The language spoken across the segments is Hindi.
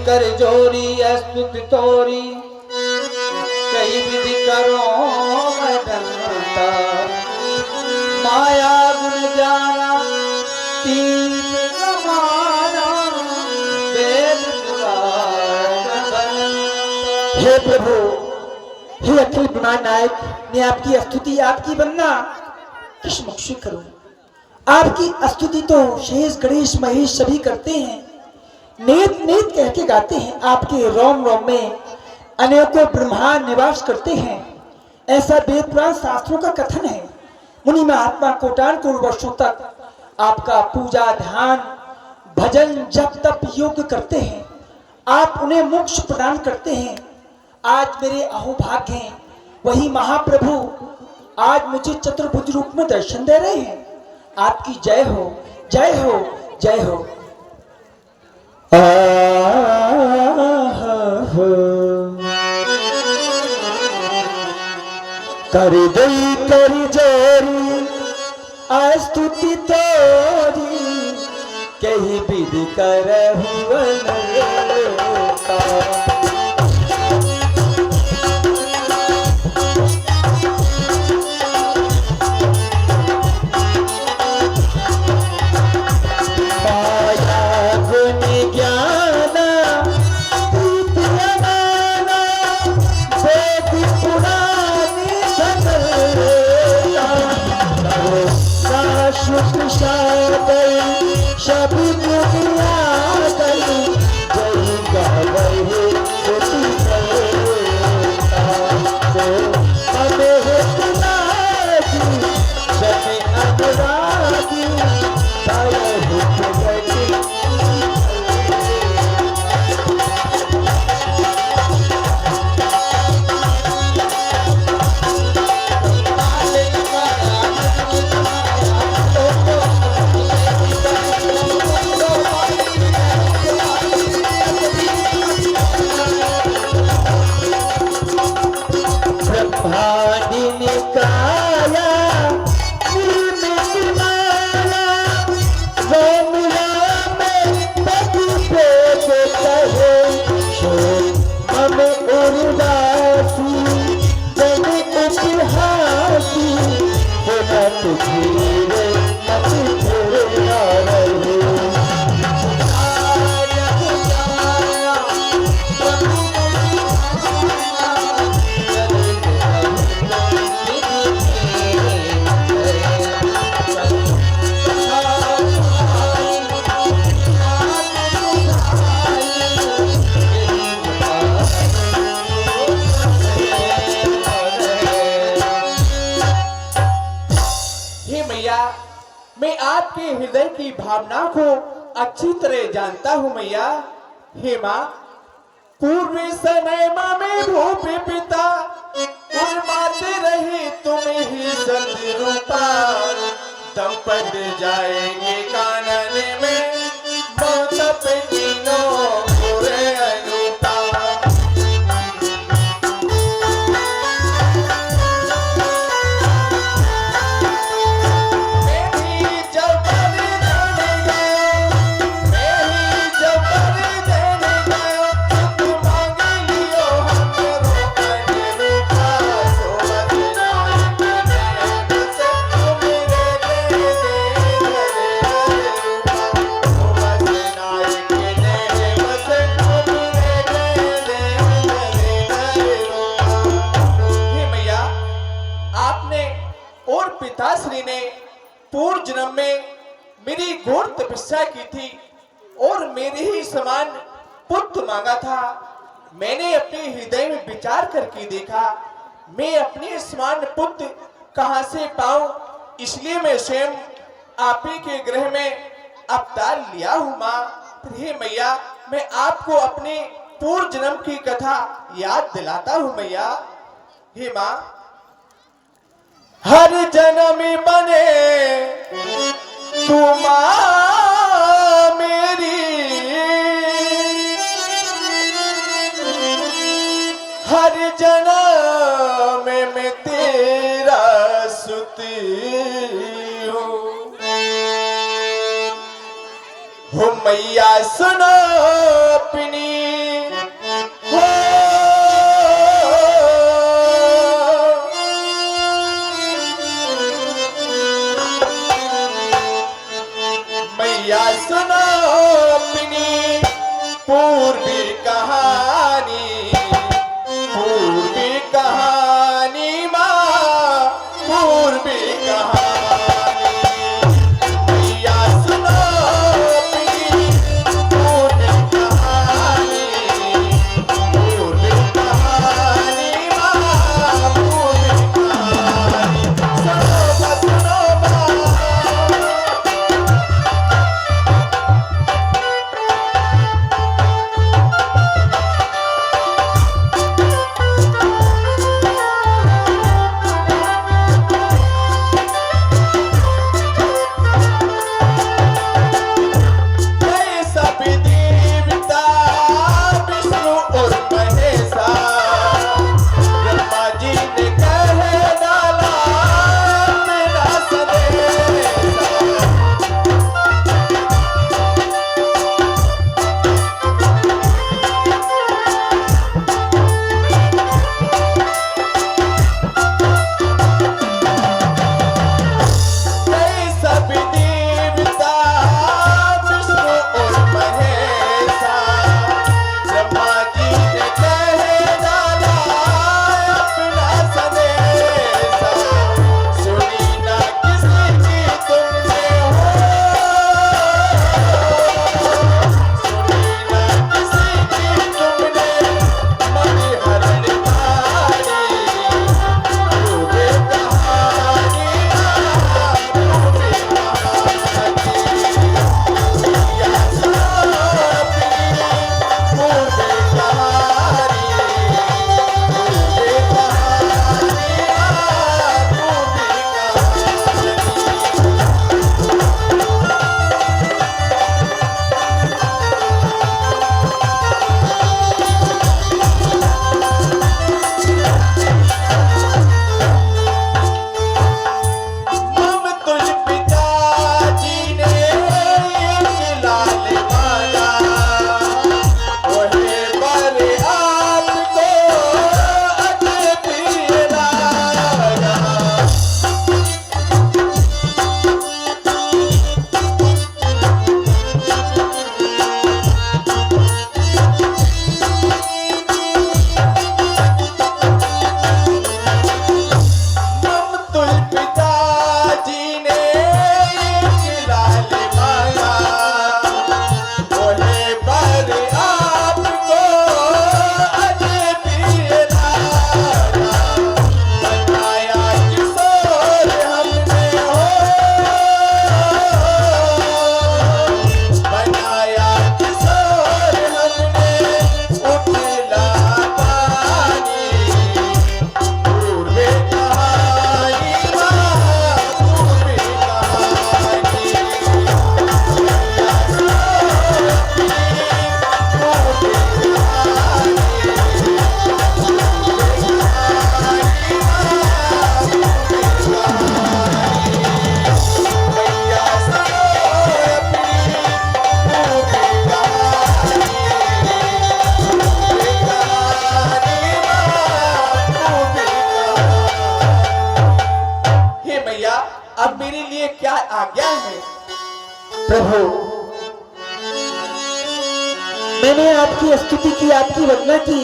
कर जोरी स्तुत तोरी कई विधि करो मैं डरता माया गुण जाना तीन जमाना वेद हे प्रभु हे अखिल विमान नायक, मैं आपकी स्तुति आपकी वंदना किस मुख से करूं। आपकी स्तुति तो शेष गणेश महेश सभी करते हैं, नेत नेत कह के गाते हैं। आपके रोम रोम में अनेकों ब्रह्मा निवास करते हैं, ऐसा वेद पुराण शास्त्रों का कथन है। मुनि महात्मा कोटान करोड़ वर्षों तक आपका पूजा ध्यान भजन जप तप योग करते हैं, आप उन्हें मोक्ष प्रदान करते हैं। आज मेरे अहोभाग्य हैं, वही महाप्रभु आज मुझे चतुर्भुज रूप में दर्शन दे रहे हैं। आपकी जय हो जय हो जय हो। कर दई कर जोरी स्तुति तोरी कही विधि कर मैं आपके हृदय की भावना को अच्छी तरह जानता हूँ मैया। हे माँ, पूर्व समय में भूप पिता उर्माते रहे तुम्हें ही सतरूपा, दम पड़ जाएंगे कानन में मौत पे तीनों बुरे अनुपा। और पिताश्री ने पूर्व जन्म में मेरी घोर तपस्या की थी और मेरे ही समान पुत्र मांगा था। मैंने अपने हृदय में विचार करके देखा, मैं अपने समान पुत्र कहां से पाऊं, इसलिए मैं स्वयं आप ही के गृह में अवतार लिया हूं माँ। हे मैया, मैं आपको अपने पूर्व जन्म की कथा याद दिलाता हूं मैया। हे माँ, हर जन्म बने तू माँ मेरी, हर जन्म में तेरा सुती हूँ। हो मैया सुनो अपनी, हो मैया सुनो अपनी पूर्वी कहानी, पूर्वी कहानी माँ, पूर्वी कहानी। मैया सुनो अपनी पूर्वी कहानी, पूर्वी कहानी माँ, पूर्वी कहानी। सुनो माँ, प्रभु, मैंने आपकी स्तुति की, आपकी वंदना की,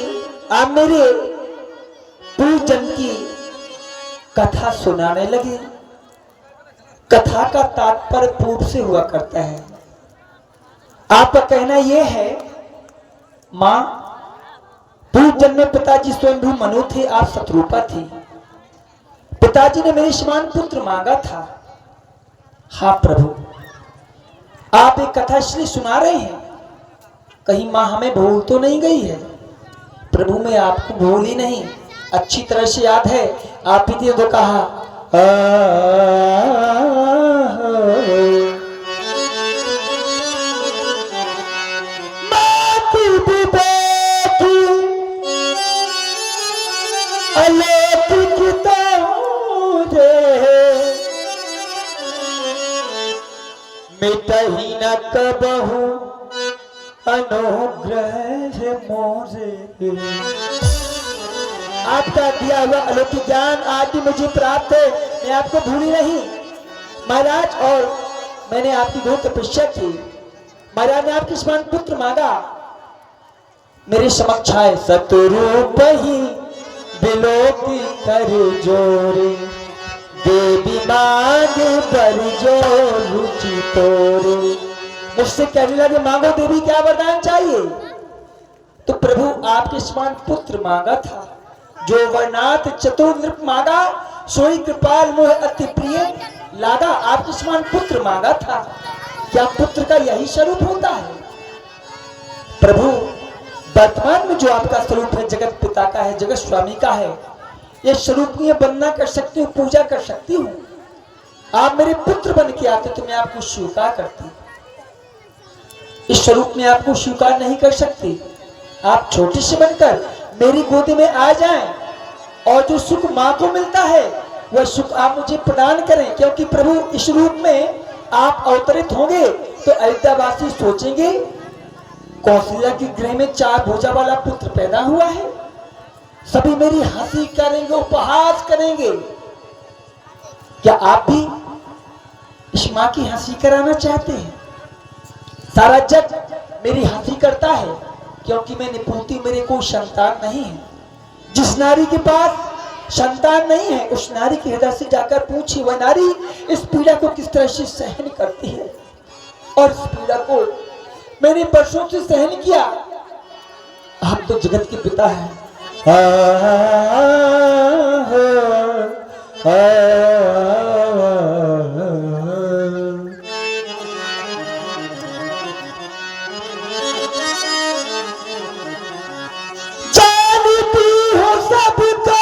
आप मेरे पूर्व जन्म की कथा सुनाने लगे। कथा का तात्पर्य पूर्व से हुआ करता है। आपका कहना यह है मां, पूर्व जन्म में पिताजी स्वयंभू मनु थे, आप शत्रुपा थी। पिताजी ने मेरे समान पुत्र मांगा था। हाँ प्रभु, आप एक कथा इसलिए सुना रहे हैं, कहीं मां हमें भूल तो नहीं गई है? प्रभु मैं आपको भूली नहीं, अच्छी तरह से याद है। आप ही ने तो कहा मिटही न कबहू अनुग्रह मोरे। आपका दिया हुआ अलौकिक ज्ञान आज भी मुझे प्राप्त है, मैं आपको भूली नहीं महाराज। और मैंने आपकी बहुत तपस्या की महाराज, ने आपके समान पुत्र मांगा, मेरे समक्ष आए सतरूप ही बिलोकी कर जोरे। देवी मांग पर जो रुचि तोरे। मुझसे कहने लगे मांगो देवी क्या वरदान चाहिए? तो प्रभु आपके समान पुत्र मांगा था, जो वर्णात चतुर नृप मांगा, सोई कृपाल मोह अति प्रिय लागा। आपके समान पुत्र मांगा था। क्या पुत्र का यही स्वरूप होता है? प्रभु वर्तमान में जो आपका स्वरूप है जगत पिता का है, जगत स्वामी का है, ये स्वरूप की वंदना कर सकती हूँ, पूजा कर सकती हूँ। आप मेरे पुत्र बन के आते तो मैं आपको स्वीकार करती, इस स्वरूप में आपको स्वीकार नहीं कर सकती। आप छोटे से बनकर मेरी गोदी में आ जाएं और जो सुख माँ को मिलता है वह सुख आप मुझे प्रदान करें, क्योंकि प्रभु इस रूप में आप अवतरित होंगे तो अयोध्यावासी सोचेंगे कौशल्या के गृह में 4 भुजा वाला पुत्र पैदा हुआ है। सभी मेरी हंसी करेंगे, उपहास करेंगे। क्या आप भी इस माँ की हंसी कराना चाहते हैं? सारा जग मेरी हंसी करता है क्योंकि मैं निपुणती, मेरे कोई संतान नहीं है। जिस नारी के पास संतान नहीं है उस नारी के हृदय से जाकर पूछिए, वह नारी इस पीड़ा को किस तरह से सहन करती है। और इस पीड़ा को मैंने वर्षों से सहन किया। आप तो जगत के पिता हैं। जानती हो सबको,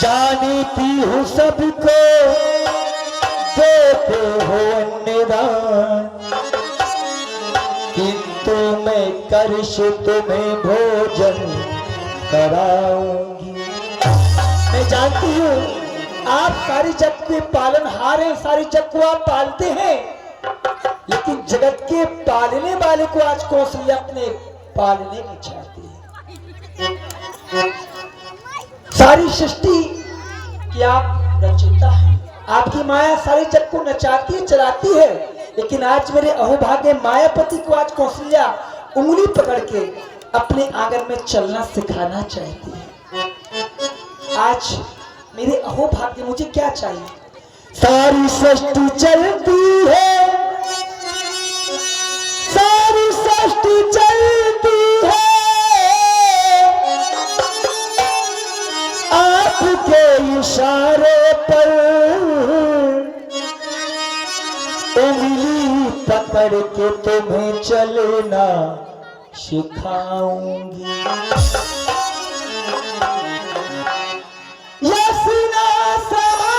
जानती हूँ सबको, देते हो निदान, किंतु मैं करश तुम्हें भोजन कराऊंगी। मैं जानती हूँ आप सारी जग के पालनहार हैं, सारी जग को आप पालते हैं, लेकिन जगत के पालने वाले को आज कौशल्या अपने पालने में चाहती है। सारी सृष्टि की आप रचयिता है, आपकी माया सारी जग को नचाती है, चलाती है, लेकिन आज मेरे अहोभाग्य मायापति को आज कौशल्या उंगली पकड़ के अपने आंगन में चलना सिखाना चाहती है। आज मेरे अहोभाग्य, मुझे क्या चाहिए? सारी सृष्टि चलती है, सारी सृष्टि चलती है, आपके इशारे पर उंगली पकड़ के तुम्हें चलना सिखाऊंगी। यसीना समाए,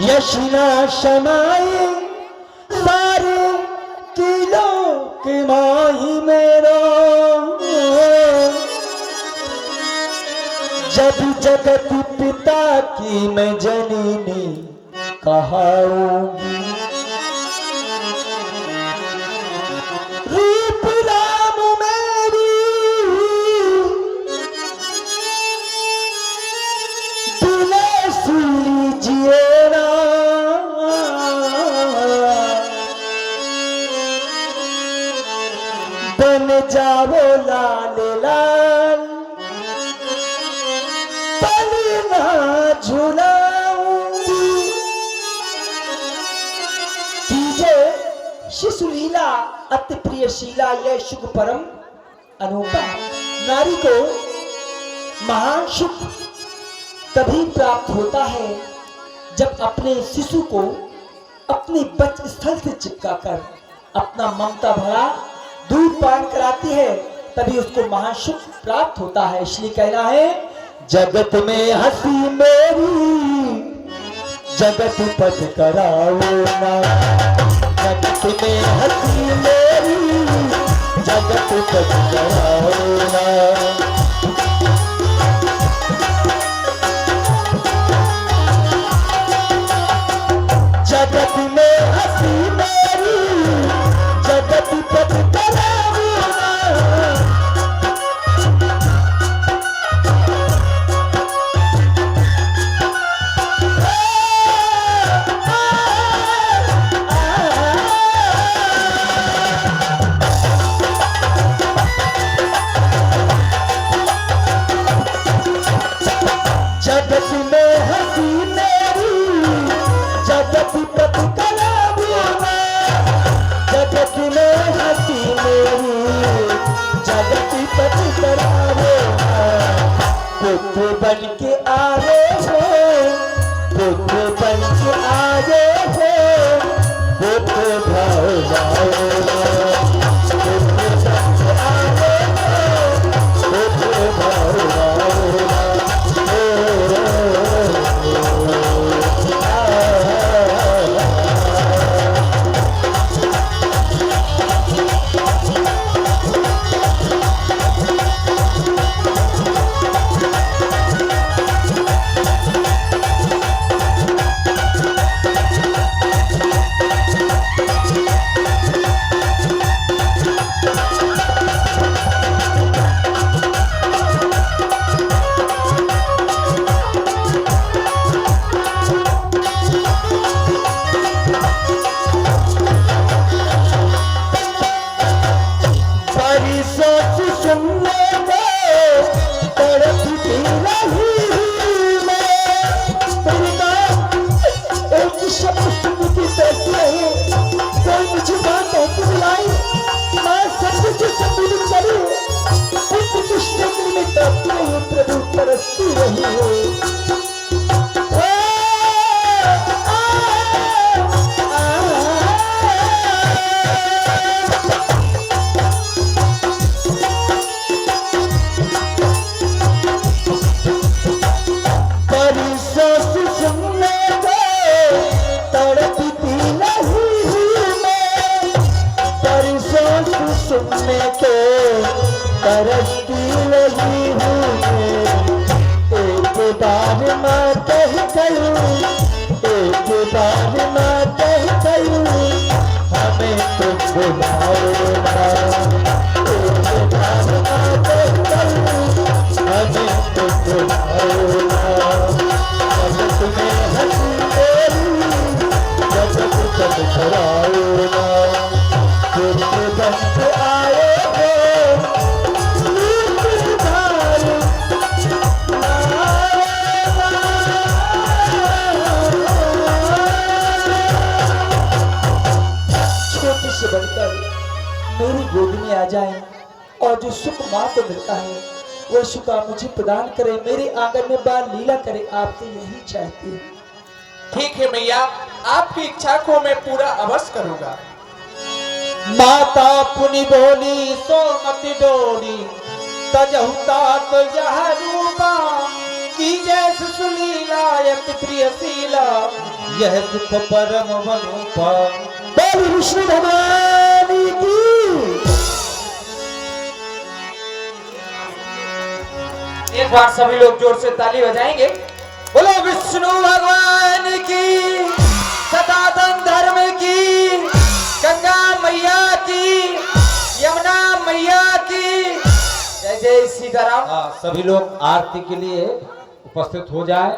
यसीना समाए, सारे किलों के माही मेरो, जब जगत पिता की मैं जननी कहाऊंगी। रूप राम मेरी दिले सुन लीजिए ना, अति प्रियशीला यह सुख परम अनूपा। नारी को महान सुख तभी प्राप्त होता है जब अपने शिशु को अपने बच स्थल से चिपकाकर अपना ममता भरा दूध पान कराती है, तभी उसको महान सुख प्राप्त होता है। इसलिए कहना है, जगत में हंसी मेरी जगत पथ कराओ ना, जगत में हंसी मेरी जगत पथ कराओ ना। जगत में हंसी मेरी जगत पथ कराओ ना। जगत में हंसी मेरी जगत पथ कराओ ना, जगत में हंसी मेरी जगत पथ कराओ ना। पुत्र बन के आए हो, पुत्र बन के आए हो, पुत्र भाव लाओ ना, पुत्र बन के आए हो, पुत्र भाव लाओ ना। प्रभु तरसती रही हो। सुनने को तरसती लगी हूँ एक बार मैं कह करूँ, एक बार मैं कह करूँ, हमें तुम बुलाओ ना, एक बार मैं कह करूँ, हमें तुम बुलाओ ना। जगत में हंसी मेरी जगत पथ कराओ ना, पुत्र बन के आए हो, धार छोटे से बढ़कर मेरी गोद में आ जाए और जो सुख माँ को मिलता है वह सुख आप मुझे प्रदान करे, मेरे आंगन में बाल लीला करे, आपसे यही चाहती हूँ। ठीक है मैया, आपकी इच्छा को मैं पूरा अवश्य करूंगा। माता पुनि बोली सो मति डोरी, तजहुता तो यह रूपा, की जैस सुलीला यति प्रियशीला, यह दुख परम वनुपा। बोली विष्णु भगवान की। एक बार सभी लोग जोर से ताली बजाएंगे। बोलो विष्णु भगवान की, सनातन धर्म की, गंगा मैया की, यमुना मैया की, जय जय सीताराम। सभी लोग आरती के लिए उपस्थित हो जाए।